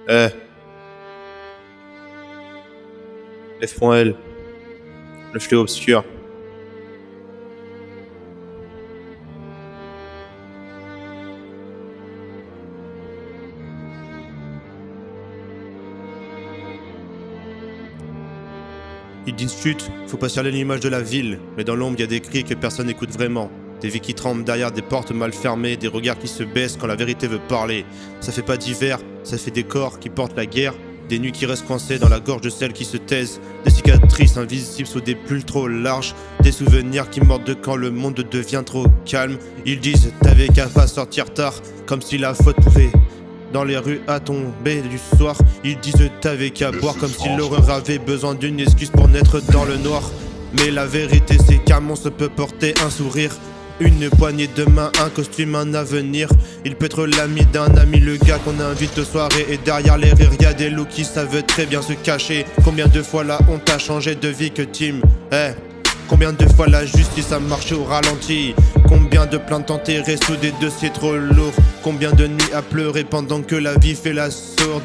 Eh, F.L, le fléau obscur. Ils disent chut, faut pas serrer l'image de la ville, mais dans l'ombre y a des cris que personne n'écoute vraiment. Des vies qui tremblent derrière des portes mal fermées, des regards qui se baissent quand la vérité veut parler. Ça fait pas d'hiver, ça fait des corps qui portent la guerre, des nuits qui restent coincées dans la gorge de celles qui se taisent, des cicatrices invisibles sous des pulls trop larges, des souvenirs qui mordent de quand le monde devient trop calme. Ils disent t'avais qu'à pas sortir tard, comme si la faute pouvait dans les rues à tomber du soir. Ils disent t'avais qu'à boire, comme si l'horreur avait besoin d'une excuse pour naître dans le noir. Mais la vérité c'est qu'un monstre peut porter un sourire, une poignée de main, un costume, un avenir. Il peut être l'ami d'un ami, le gars qu'on invite aux soirées. Et derrière les rires y'a des loups qui savent très bien se cacher. Combien de fois la honte a changé de vie que Tim, combien de fois la justice a marché au ralenti? Combien de plaintes enterrées sous des dossiers trop lourds? Combien de nuits à pleurer pendant que la vie fait la sourde?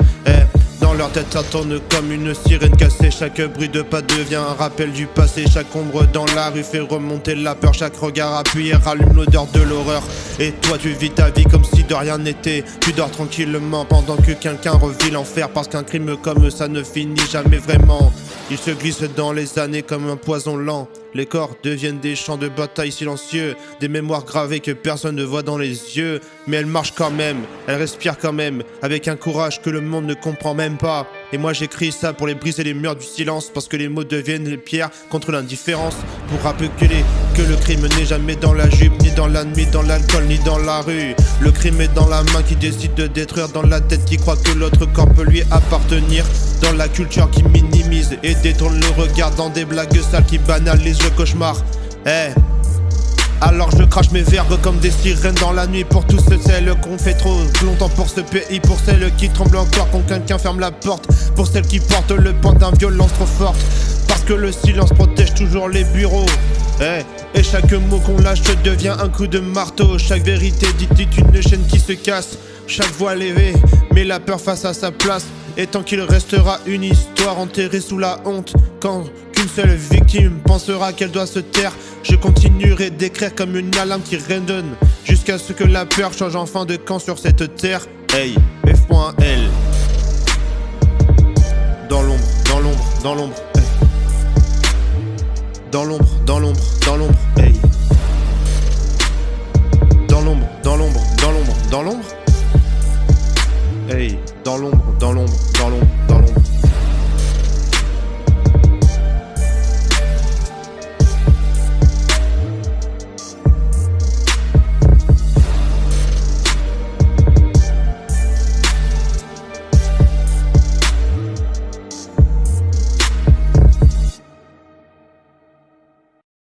Dans leur tête ça tourne comme une sirène cassée. Chaque bruit de pas devient un rappel du passé. Chaque ombre dans la rue fait remonter la peur. Chaque regard appuyé rallume l'odeur de l'horreur. Et toi tu vis ta vie comme si de rien n'était. Tu dors tranquillement pendant que quelqu'un revit l'enfer. Parce qu'un crime comme ça ne finit jamais vraiment. Il se glisse dans les années comme un poison lent. Les corps deviennent des champs de bataille silencieux, des mémoires gravées que personne ne voit dans les yeux. Mais elle marche quand même, elle respire quand même, avec un courage que le monde ne comprend même pas. Et moi j'écris ça pour les briser les murs du silence, parce que les mots deviennent les pierres contre l'indifférence. Pour rappeler que le crime n'est jamais dans la jupe, ni dans la nuit, dans l'alcool, ni dans la rue. Le crime est dans la main qui décide de détruire, dans la tête qui croit que l'autre corps peut lui appartenir, dans la culture qui minimise et détourne le regard, dans des blagues sales qui banalisent le cauchemar. Alors je crache mes verbes comme des sirènes dans la nuit. Pour tous celles qu'on fait trop longtemps pour ce pays. Pour celles qui tremblent encore quand quelqu'un ferme la porte. Pour celles qui portent le poids d'une violence trop forte. Parce que le silence protège toujours les bureaux. Et chaque mot qu'on lâche devient un coup de marteau. Chaque vérité dite est une chaîne qui se casse. Chaque voix levée met la peur face à sa place. Et tant qu'il restera une histoire enterrée sous la honte, quand qu'une seule victime pensera qu'elle doit se taire, je continuerai d'écrire comme une alarme qui résonne, jusqu'à ce que la peur change enfin de camp sur cette terre. F.L. Dans l'ombre, dans l'ombre, dans l'ombre. Dans l'ombre, dans l'ombre, dans l'ombre. Dans l'ombre, dans l'ombre, dans l'ombre, dans l'ombre. Dans l'ombre, dans l'ombre, dans l'ombre, dans l'ombre.